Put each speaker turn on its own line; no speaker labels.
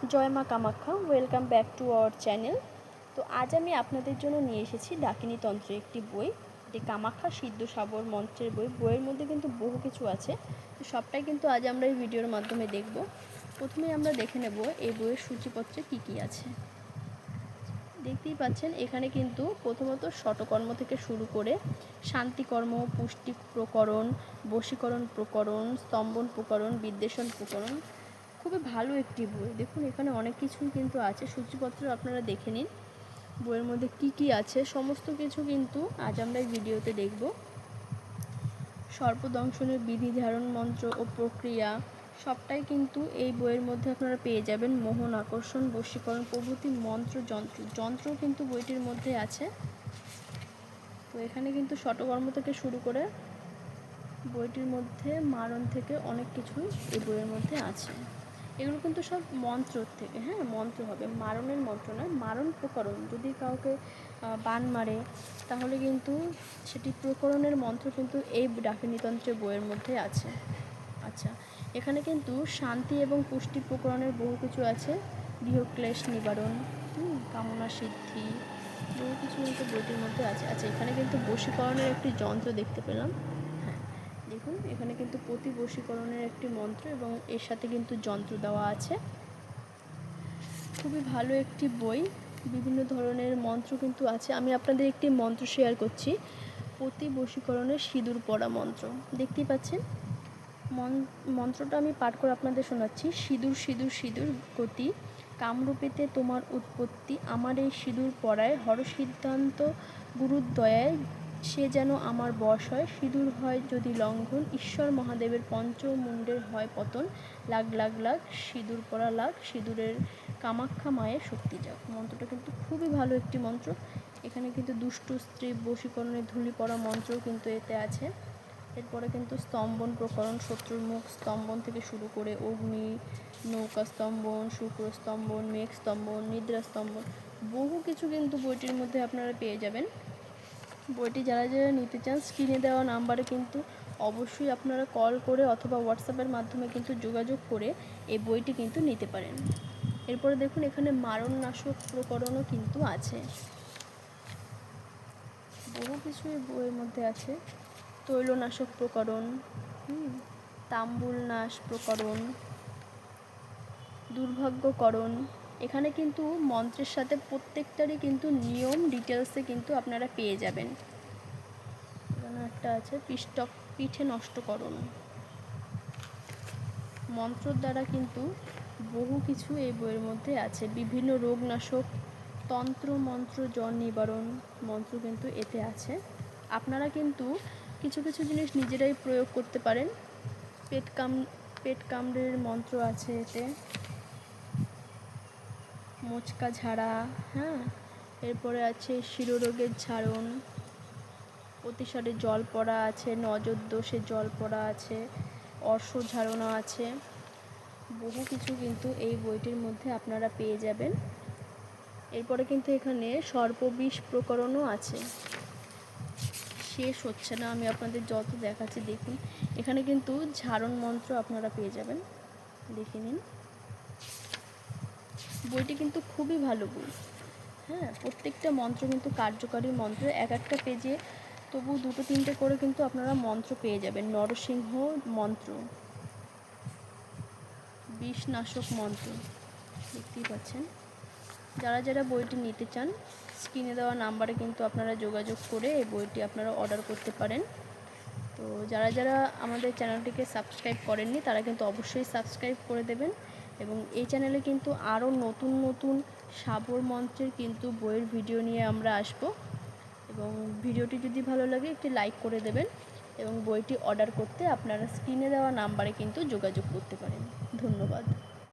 জয় মা Kamakhya. Welcome back to our channel. তো আজ আমি আপনাদের জন্য নিয়ে এসেছি ডাকিনী তন্ত্রের একটি বই, এটি কামাখ্যা সিদ্ধ সাবর মন্ত্রের বই। বইয়ের মধ্যে কিন্তু বহু কিছু আছে, তো সবটাই কিন্তু আজ আমরা এই ভিডিওর মাধ্যমে দেখব। প্রথমেই আমরা দেখে নেব এই বইয়ের সূচিপত্রে কী কী আছে। দেখতেই পাচ্ছেন এখানে কিন্তু প্রথমত শটকর্ম থেকে শুরু করে শান্তিকর্ম, পুষ্টি প্রকরণ, বশীকরণ প্রকরণ, স্তম্ভন প্রকরণ, বিদ্বেষণ প্রকরণ। খুবই ভালো একটি বই। দেখুন এখানে অনেক কিছুই কিন্তু আছে, সূচিপত্র আপনারা দেখে নিন বইয়ের মধ্যে কি কি আছে। সমস্ত কিছু কিন্তু আজ আমরা এই ভিডিওতে দেখব। সর্পদংশনের বিধি, ধারণ মন্ত্র ও প্রক্রিয়া সবটাই কিন্তু এই বইয়ের মধ্যে আপনারা পেয়ে যাবেন। মোহন, আকর্ষণ, বশীকরণ প্রভৃতি মন্ত্র, যন্ত্রও কিন্তু বইটির মধ্যে আছে। তো এখানে কিন্তু শটকর্ম থেকে শুরু করে বইটির মধ্যে মারণ থেকে অনেক কিছুই এই বইয়ের মধ্যে আছে। এগুলো কিন্তু সব মন্ত্র থেকে, মন্ত্র হবে, মারণের মন্ত্র নয়, মারণ প্রকরণ। যদি কাউকে বান মারে তাহলে কিন্তু সেটি প্রকরণের মন্ত্র কিন্তু এই ডাকিনীতন্ত্রের বইয়ের মধ্যে আছে। আচ্ছা, এখানে কিন্তু শান্তি এবং পুষ্টি প্রকরণের বহু কিছু আছে। গৃহক্লেশ নিবারণ, কামনা সিদ্ধি, বহু কিছু কিন্তু বইটির মধ্যে আছে। আচ্ছা, এখানে কিন্তু বশীকরণের একটি যন্ত্র দেখতে পেলাম। দেখুন এখানে কিন্তু প্রতি বশীকরণের একটি মন্ত্র এবং এর সাথে কিন্তু যন্ত্র দেওয়া আছে। খুবই ভালো একটি বই, বিভিন্ন ধরনের মন্ত্র কিন্তু আছে। আমি আপনাদের একটি মন্ত্র শেয়ার করছি, প্রতি বশীকরণের সিঁদুর পরা মন্ত্র। দেখতেই পাচ্ছেন মন্ত্রটা আমি পাঠ করে আপনাদের শোনাচ্ছি। সিঁদুর সিঁদুর সিঁদুর গতি, কামরূপেতে তোমার উৎপত্তি, আমার এই সিঁদুর পরায় হরসিদ্ধান্ত গুরুর দয়ায় সে যেন আমার বশ হয়। সিঁদুর হয় যদি লঙ্ঘন, ঈশ্বর মহাদেবের পঞ্চমুণ্ডের হয় পতন। লাগ লাগ লাগ সিঁদুর পরা লাগ, সিঁদুরের কামাখ্যা মায়ের শক্তি যাক। মন্ত্রটা কিন্তু খুবই ভালো একটি মন্ত্র। এখানে কিন্তু দুষ্ট স্ত্রী বশীকরণের ধূলি পড়া মন্ত্রও কিন্তু এতে আছে। এরপরে কিন্তু স্তম্ভন প্রকরণ, শত্রুর মুখ স্তম্ভন থেকে শুরু করে অগ্নি, নৌকা স্তম্ভন, শুক্র স্তম্ভন, মেঘ স্তম্ভন, নিদ্রা স্তম্ভন, বহু কিছু কিন্তু বইটির মধ্যে আপনারা পেয়ে যাবেন। বইটি যারা যারা নিতে চান স্ক্রিনে দেওয়া নাম্বারে কিন্তু অবশ্যই আপনারা কল করে অথবা হোয়াটসঅ্যাপের মাধ্যমে কিন্তু যোগাযোগ করে এই বইটি কিন্তু নিতে পারেন। এরপরে দেখুন এখানে মারণনাশক প্রকরণও কিন্তু আছে, বহু কিছুই বইয়ের মধ্যে আছে। তৈলনাশক প্রকরণ, তাম্বুল নাশ প্রকরণ, দুর্ভাগ্যকরণ। এখানে কিন্তু মন্ত্রের সাথে প্রত্যেকটারই কিন্তু নিয়ম ডিটেলসে কিন্তু আপনারা পেয়ে যাবেন। এখানে একটা আছে পিঠে নষ্টকরণ। মন্ত্রর দ্বারা কিন্তু বহু কিছু এই বইয়ের মধ্যে আছে। বিভিন্ন রোগনাশক, তন্ত্র মন্ত্র, জ্বর নিবারণ মন্ত্র কিন্তু এতে আছে। আপনারা কিন্তু কিছু কিছু জিনিস নিজেরাই প্রয়োগ করতে পারেন। পেট কামড়ের মন্ত্র আছে এতে, মোচকা ঝাড়া, এরপরে আছে শিরোরোগের ঝাড়ন, অতিসারে জল পড়া আছে, নজর দোষে জল পড়া আছে, অর্শ ঝাড়না আছে। বহু কিছু কিন্তু এই বইটির মধ্যে আপনারা পেয়ে যাবেন। এরপরে কিন্তু এখানে সর্পবিষ প্রকরণও আছে, শেষ হচ্ছে না, আমি আপনাদের যত দেখাচ্ছি দেখুন। এখানে কিন্তু ঝাড়ন মন্ত্র আপনারা পেয়ে যাবেন, দেখে নিন। বইটি কিন্তু খুবই ভালো বই। প্রত্যেকটা মন্ত্র কিন্তু কার্যকারী মন্ত্র, এক একটা পেজে তবু দুটো তিনটে করে কিন্তু আপনারা মন্ত্র পেয়ে যাবেন। নরসিংহ মন্ত্র, বিষনাশক মন্ত্র, দেখতেই পাচ্ছেন। যারা যারা বইটি নিতে চান স্ক্রিনে দেওয়া নাম্বারে কিন্তু আপনারা যোগাযোগ করে এই বইটি আপনারা অর্ডার করতে পারেন। তো যারা যারা আমাদের চ্যানেলটিকে সাবস্ক্রাইব করেননি তারা কিন্তু অবশ্যই সাবস্ক্রাইব করে দেবেন। এবং এই চ্যানেলে কিন্তু আরও নতুন নতুন সাবর মন্ত্রের কিন্তু বইয়ের ভিডিও নিয়ে আমরা আসব। এবং ভিডিওটি যদি ভালো লাগে একটি লাইক করে দেবেন এবং বইটি অর্ডার করতে আপনারা স্ক্রিনে দেওয়া নাম্বারে কিন্তু যোগাযোগ করতে পারেন। ধন্যবাদ।